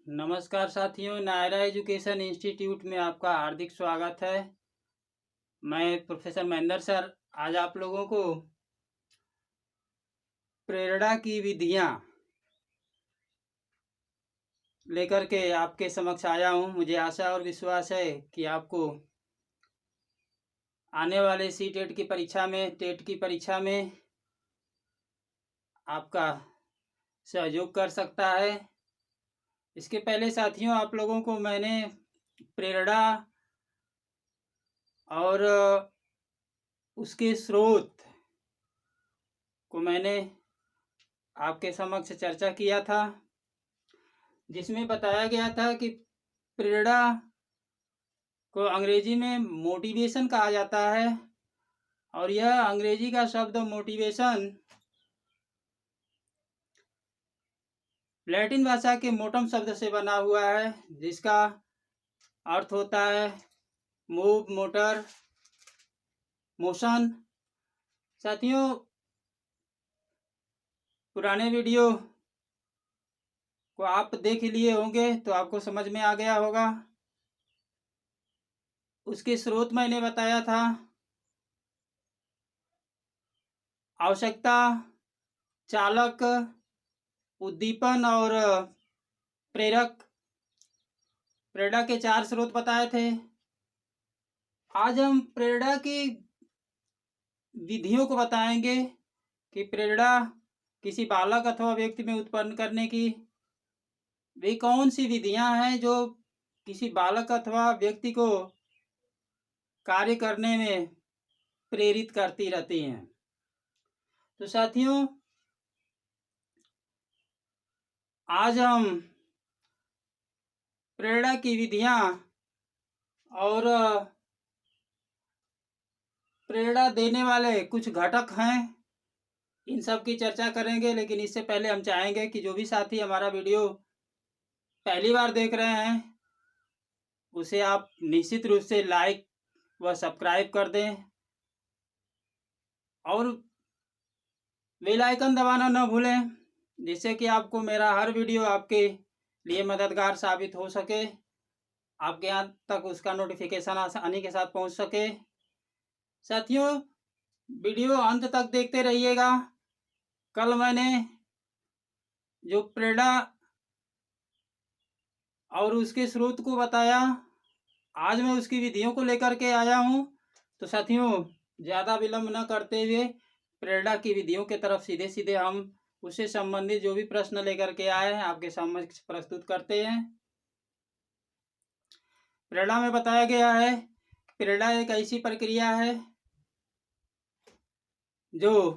नमस्कार साथियों, Naira education institute में आपका हार्दिक स्वागत है। मैं प्रोफेसर महेंद्र सर आज आप लोगों को प्रेरणा की विधियां लेकर के आपके समक्ष आया हूं। मुझे आशा और विश्वास है कि आपको आने वाले टेट की परीक्षा में आपका सहयोग कर सकता है। इसके पहले साथियों, आप लोगों को मैंने प्रेरणा और उसके स्रोत को मैंने आपके समक्ष चर्चा किया था, जिसमें बताया गया था कि प्रेरणा को अंग्रेजी में मोटिवेशन कहा जाता है और यह अंग्रेजी का शब्द मोटिवेशन लैटिन भाषा के मोटम शब्द से बना हुआ है, जिसका अर्थ होता है मूव, मोटर, मोशन। साथियों, पुराने वीडियो को आप देख लिए होंगे तो आपको समझ में आ गया होगा। उसके स्रोत मैंने बताया था। आवश्यकता, चालक, उद्दीपन और प्रेरक, प्रेरणा के 4 स्रोत बताए थे। आज हम प्रेरणा की विधियों को बताएंगे कि प्रेरणा किसी बालक अथवा व्यक्ति में उत्पन्न करने की वे कौन सी विधियां हैं जो किसी बालक अथवा व्यक्ति को कार्य करने में प्रेरित करती रहती हैं। तो साथियों, आज हम प्रेरणा की विधियां और प्रेरणा देने वाले कुछ घटक हैं, इन सब की चर्चा करेंगे। लेकिन इससे पहले हम चाहेंगे कि जो भी साथी हमारा वीडियो पहली बार देख रहे हैं उसे आप निश्चित रूप से लाइक व सब्सक्राइब कर दें और बेल आइकन दबाना न भूलें, जिससे कि आपको मेरा हर वीडियो आपके लिए मददगार साबित हो सके, आपके यहाँ तक उसका नोटिफिकेशन आसानी के साथ पहुंच सके। साथियों, वीडियो अंत तक देखते रहिएगा। कल मैंने जो प्रेरणा और उसके स्रोत को बताया, आज मैं उसकी विधियों को लेकर के आया हूं। तो साथियों, ज़्यादा विलंब न करते हुए प्रेरणा की विधियों के तरफ सीधे सीधे हम उससे संबंधित जो भी प्रश्न लेकर के आए हैं आपके समक्ष प्रस्तुत करते हैं। प्रेरणा में बताया गया है, प्रेरणा एक ऐसी प्रक्रिया है जो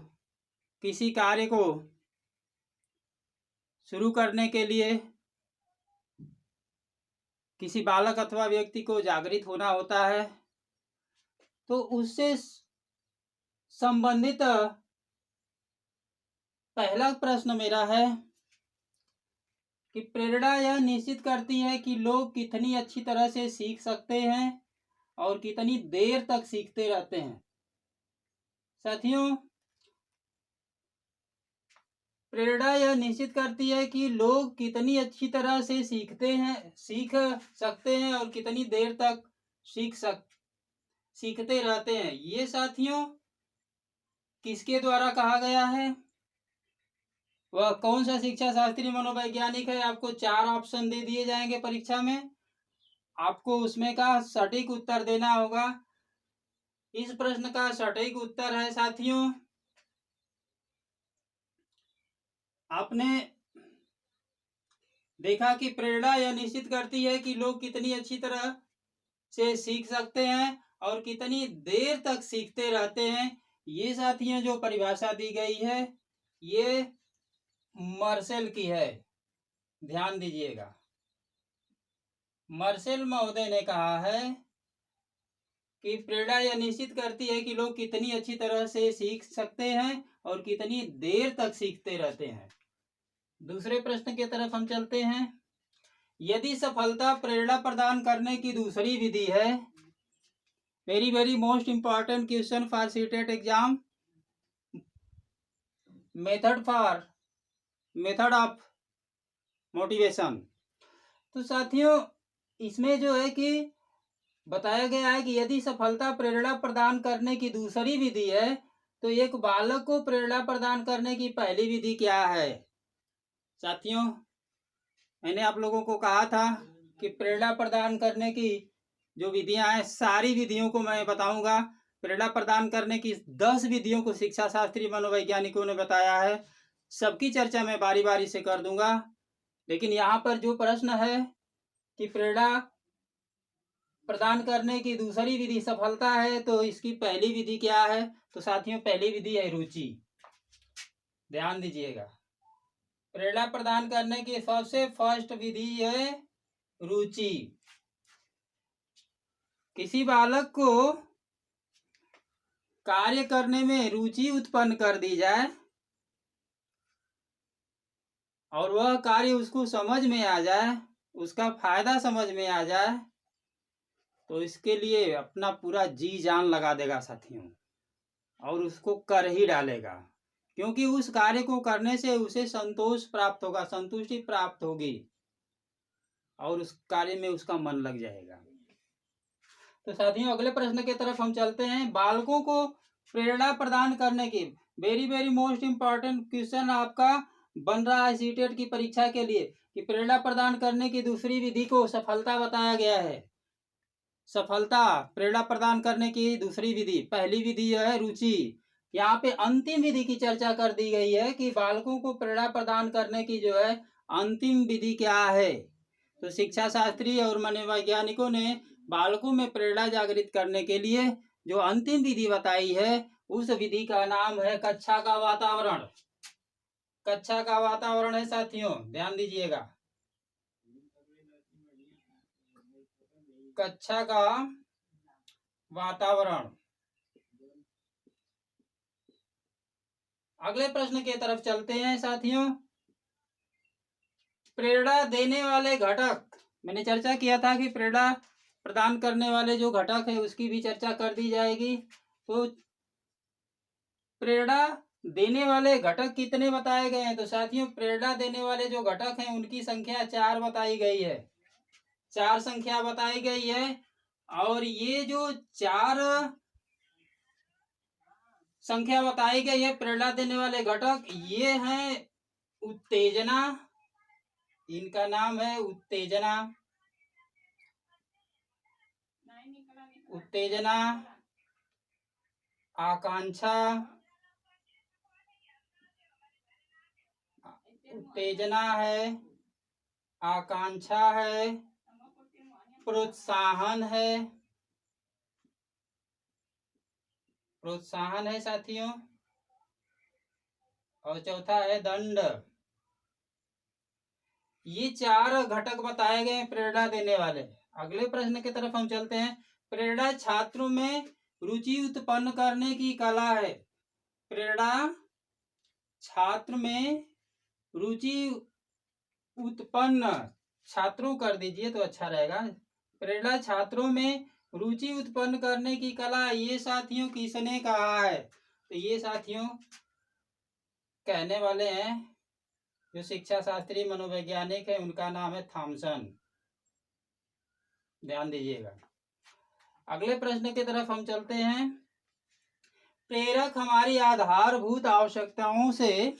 किसी कार्य को शुरू करने के लिए किसी बालक अथवा व्यक्ति को जागृत होना होता है। तो उससे संबंधित पहला प्रश्न मेरा है कि प्रेरणा यह निश्चित करती है कि लोग कितनी अच्छी तरह से सीख सकते हैं और कितनी देर तक सीखते रहते हैं। साथियों, प्रेरणा यह निश्चित करती है कि लोग कितनी अच्छी तरह से सीख सकते हैं और कितनी देर तक सीखते रहते हैं। ये साथियों किसके द्वारा कहा गया है? वह कौन सा शिक्षा शास्त्री मनोवैज्ञानिक है? आपको 4 ऑप्शन दे दिए जाएंगे परीक्षा में, आपको उसमें का सटीक उत्तर देना होगा। इस प्रश्न का सटीक उत्तर है साथियों, आपने देखा कि प्रेरणा यह निश्चित करती है कि लोग कितनी अच्छी तरह से सीख सकते हैं और कितनी देर तक सीखते रहते हैं। ये साथियों जो परिभाषा दी गई है ये मार्शल की है, ध्यान दीजिएगा। मार्शल महोदय ने कहा है कि प्रेरणा यह निश्चित करती है कि लोग कितनी अच्छी तरह से सीख सकते हैं और कितनी देर तक सीखते रहते हैं। दूसरे प्रश्न की तरफ हम चलते हैं। यदि सफलता प्रेरणा प्रदान करने की दूसरी विधि है, very most important question for CTET exam, method of motivation. तो साथियों इसमें जो है कि बताया गया है कि यदि सफलता प्रेरणा प्रदान करने की दूसरी विधि है तो एक बालक को प्रेरणा प्रदान करने की पहली विधि क्या है। साथियों मैंने आप लोगों को कहा था कि प्रेरणा प्रदान करने की जो विधियां हैं सारी विधियों को मैं बताऊंगा। प्रेरणा प्रदान करने की 10 विधियों को शिक्षा शास्त्री मनोवैज्ञानिकों ने बताया है। सबकी चर्चा मैं बारी बारी से कर दूंगा। लेकिन यहाँ पर जो प्रश्न है कि प्रेरणा प्रदान करने की दूसरी विधि सफलता है तो इसकी पहली विधि क्या है, तो साथियों पहली विधि है रुचि। ध्यान दीजिएगा, प्रेरणा प्रदान करने की सबसे फर्स्ट विधि है रुचि। किसी बालक को कार्य करने में रुचि उत्पन्न कर दी जाए और वह कार्य उसको समझ में आ जाए, उसका फायदा समझ में आ जाए, तो इसके लिए अपना पूरा जी जान लगा देगा साथियों और उसको कर ही डालेगा, क्योंकि उस कार्य को करने से उसे संतोष प्राप्त होगा, संतुष्टि प्राप्त होगी और उस कार्य में उसका मन लग जाएगा। तो साथियों अगले प्रश्न की तरफ हम चलते हैं। बालकों को प्रेरणा प्रदान करने की very very most important question आपका बन रहा है सीटेट की परीक्षा के लिए कि प्रेरणा प्रदान करने की दूसरी विधि को सफलता बताया गया है। सफलता प्रेरणा प्रदान करने की दूसरी विधि, पहली विधि है रुचि। यहाँ पे अंतिम विधि की चर्चा कर दी गई है कि बालकों को प्रेरणा प्रदान करने की जो है अंतिम विधि क्या है। तो शिक्षा शास्त्री और मनोवैज्ञानिकों ने बालकों में प्रेरणा जागृत करने के लिए जो अंतिम विधि बताई है उस विधि का नाम है कक्षा का वातावरण। कक्षा का वातावरण है साथियों, ध्यान दीजिएगा, कक्षा का वातावरण। अगले प्रश्न की तरफ चलते हैं साथियों। प्रेरणा देने वाले घटक, मैंने चर्चा किया था कि प्रेरणा प्रदान करने वाले जो घटक है उसकी भी चर्चा कर दी जाएगी। तो प्रेरणा देने वाले घटक कितने बताए गए हैं, तो साथियों प्रेरणा देने वाले जो घटक हैं उनकी संख्या 4 बताई गई है, 4 संख्या बताई गई है। और ये जो 4 संख्या बताई गई है प्रेरणा देने वाले घटक, ये हैं उत्तेजना, इनका नाम है उत्तेजना, उत्तेजना, आकांक्षा, उत्तेजना है, आकांक्षा है, प्रोत्साहन है, प्रोत्साहन है साथियों, और चौथा है दंड। ये 4 घटक बताए गए प्रेरणा देने वाले। अगले प्रश्न की तरफ हम चलते हैं। प्रेरणा छात्रों में रुचि उत्पन्न करने की कला है। प्रेरणा छात्र में रुचि उत्पन्न, छात्रों कर दीजिए तो अच्छा रहेगा। प्रेरणा छात्रों में रुचि उत्पन्न करने की कला, ये साथियों किसने कहा है, तो ये साथियों कहने वाले हैं जो शिक्षा शास्त्री मनोवैज्ञानिक है, उनका नाम है थॉमसन। ध्यान दीजिएगा। अगले प्रश्न की तरफ हम चलते हैं। प्रेरक हमारी आधारभूत आवश्यकताओं से,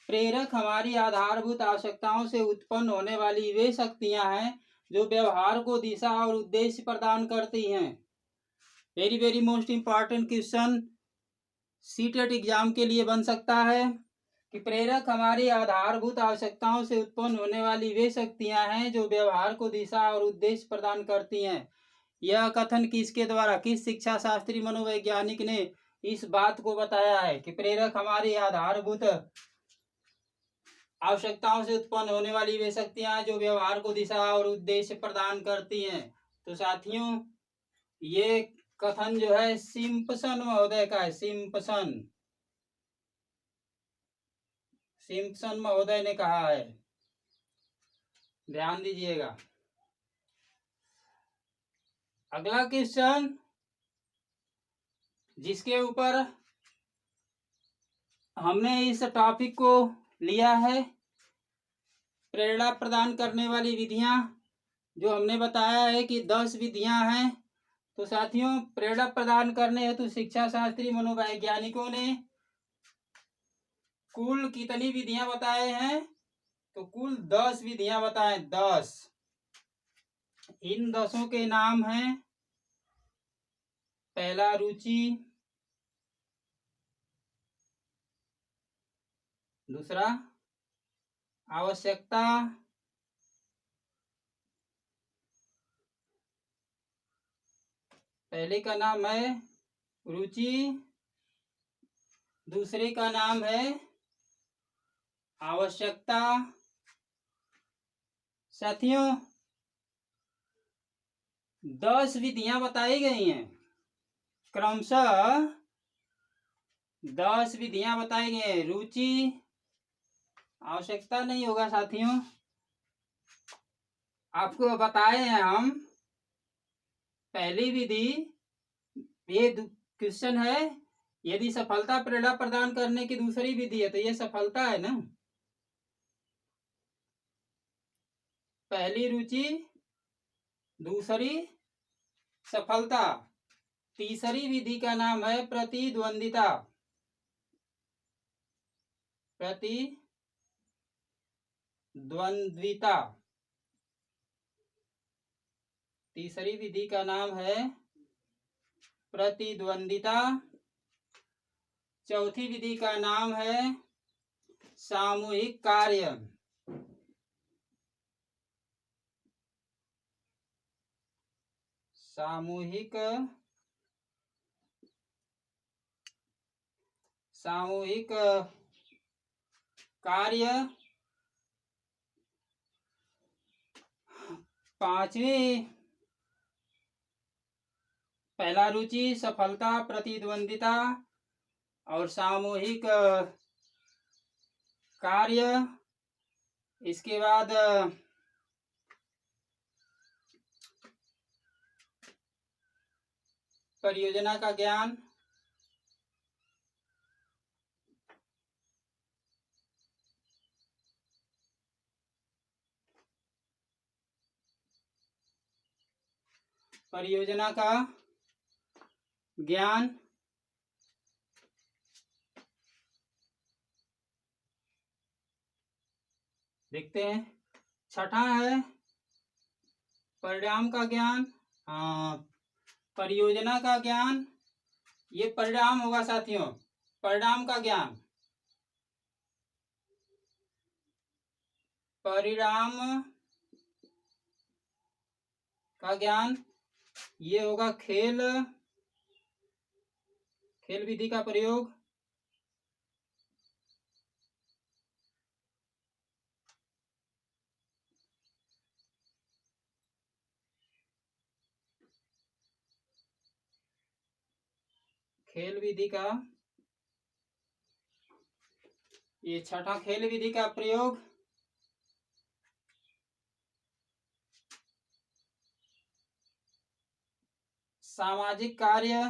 प्रेरक हमारी आधारभूत आवश्यकताओं से उत्पन्न होने वाली वे शक्तियां हैं जो व्यवहार को दिशा और उद्देश्य प्रदान करती हैं। Very very most important question CTET exam के लिए बन सकता है कि प्रेरक हमारी आधारभूत आवश्यकताओं से उत्पन्न होने वाली वे शक्तियां हैं जो व्यवहार को दिशा और उद्देश्य प्रदान करती हैं। यह कथन किसके द्वारा, किस शिक्षा शास्त्री मनोवैज्ञानिक ने इस बात को बताया है कि प्रेरक हमारी आधारभूत आवश्यकताओं से उत्पन्न होने वाली वे शक्तियां जो व्यवहार को दिशा और उद्देश्य प्रदान करती हैं। तो साथियों ये कथन जो है सिम्पसन महोदय का है, सिम्पसन, सिम्पसन महोदय ने कहा है, ध्यान दीजिएगा। अगला क्वेश्चन जिसके ऊपर हमने इस टॉपिक को लिया है प्रेरणा प्रदान करने वाली विधियां जो हमने बताया है कि 10 विधियां हैं। तो साथियों, प्रेरणा प्रदान करने हेतु शिक्षा शास्त्री मनोवैज्ञानिकों ने कुल कितनी विधियां बताए हैं? तो कुल 10 विधियां बताए, 10। इन 10 के नाम हैं, पहला रुचि, दूसरा आवश्यकता, पहले का नाम है रुचि, दूसरे का नाम है आवश्यकता। साथियों, 10 विधियां बताई गई हैं, क्रमशः 10 विधियां बताई गई हैं। रुचि, आवश्यकता नहीं होगा साथियों, आपको बताए हैं हम। पहली विधि, ये क्वेश्चन है, यदि सफलता प्रेरणा प्रदान करने की दूसरी विधि है तो ये सफलता है ना। पहली रुचि, दूसरी सफलता। तीसरी विधि का नाम है प्रतिद्वंदिता। प्रतिद्वंद्विता, तीसरी विधि का नाम है प्रतिद्वंदिता। चौथी विधि का नाम है सामूहिक कार्य। सामूहिक कार्य। पांचवी, पहला रुचि, सफलता, प्रतिद्वंदिता और सामूहिक कार्य। इसके बाद परियोजना का ज्ञान। परियोजना का ज्ञान। देखते हैं, छठा है परिणाम का ज्ञान। परियोजना का ज्ञान, ये परिणाम होगा साथियों, परिणाम का ज्ञान। परिणाम का ज्ञान, ये होगा खेल विधि का प्रयोग। खेल विधि का, ये छठा खेल विधि का प्रयोग। सामाजिक कार्य,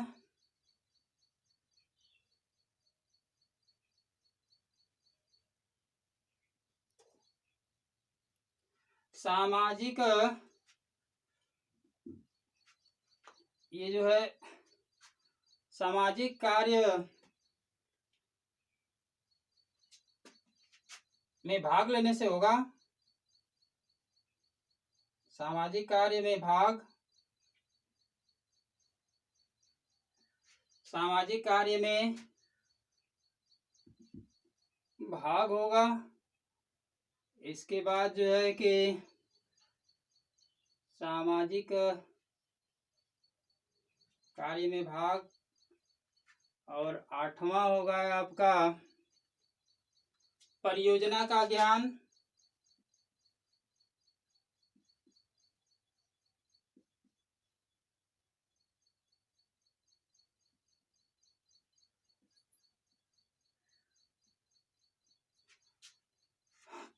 सामाजिक, ये जो है सामाजिक कार्य में भाग लेने से होगा। सामाजिक कार्य में भाग, सामाजिक कार्य में भाग होगा। इसके बाद जो है कि सामाजिक कार्य में भाग, और आठवां होगा आपका परियोजना का ज्ञान।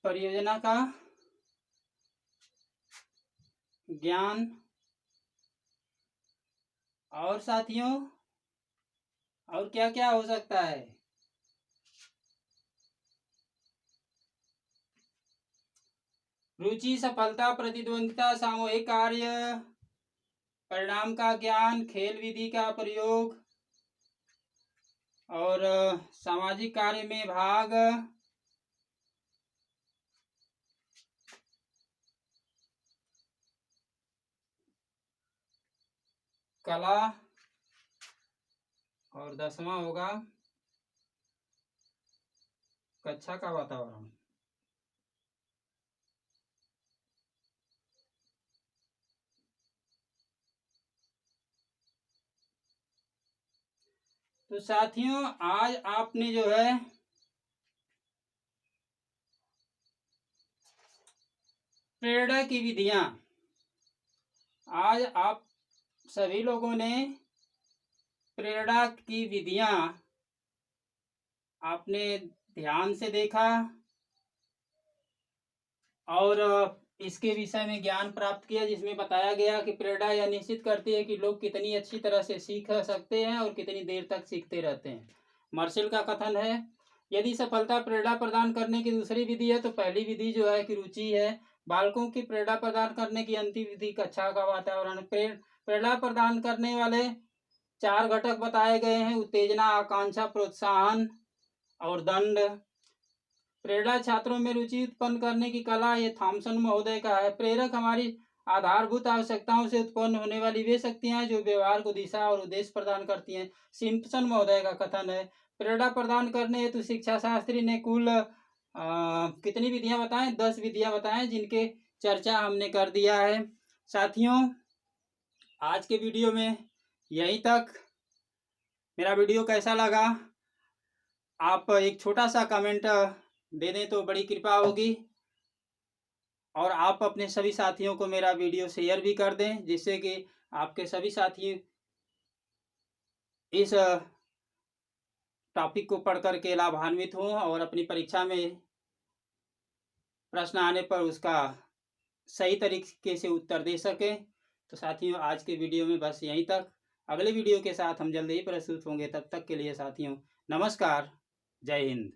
परियोजना का ज्ञान। और साथियों, और क्या क्या हो सकता है? रुचि, सफलता, प्रतिद्वंदिता, सामूहिक कार्य, परिणाम का ज्ञान, खेल विधि का प्रयोग और सामाजिक कार्य में भाग, कला और 10वां होगा कक्षा का वातावरण। तो साथियों, आज आपने जो है प्रेरणा की विधियां, आज आप सभी लोगों ने प्रेरणा की विधियां आपने ध्यान से देखा और इसके विषय में ज्ञान प्राप्त किया, जिसमें बताया गया कि प्रेरणा यह निश्चित करती है कि लोग कितनी अच्छी तरह से सीख सकते हैं और कितनी देर तक सीखते रहते हैं। मार्शल का कथन है, यदि सफलता प्रेरणा प्रदान करने की दूसरी विधि है तो पहली विधि जो है कि रुचि है। बालकों की प्रेरणा प्रदान करने की अंतिम विधि कक्षा का वातावरण। प्रेरणा प्रदान करने वाले 4 घटक बताए गए हैं: उत्तेजना, आकांक्षा, प्रोत्साहन और दंड। प्रेरणा छात्रों में रुचि उत्पन्न करने की कला, ये थॉमसन महोदय का है। प्रेरक हमारी आधारभूत आवश्यकताओं से उत्पन्न होने वाली वे शक्तियां हैं जो व्यवहार को दिशा और उद्देश्य प्रदान करती हैं। सिम्पसन महोदय का कथन है, प्रेरणा प्रदान करने हेतु शिक्षा शास्त्री ने कुल कितनी विधियां बताएं? 10 विधियां बताएं, जिनके चर्चा हमने कर दिया है। साथियों, आज के वीडियो में यहीं तक। मेरा वीडियो कैसा लगा आप एक छोटा सा कमेंट दे दें तो बड़ी कृपा होगी, और आप अपने सभी साथियों को मेरा वीडियो शेयर भी कर दें, जिससे कि आपके सभी साथी इस टॉपिक को पढ़ करके लाभान्वित हों और अपनी परीक्षा में प्रश्न आने पर उसका सही तरीके से उत्तर दे सकें। तो साथियों, आज के वीडियो में बस यहीं तक। अगले वीडियो के साथ हम जल्द ही प्रस्तुत होंगे। तब तक के लिए साथियों, नमस्कार, जय हिंद।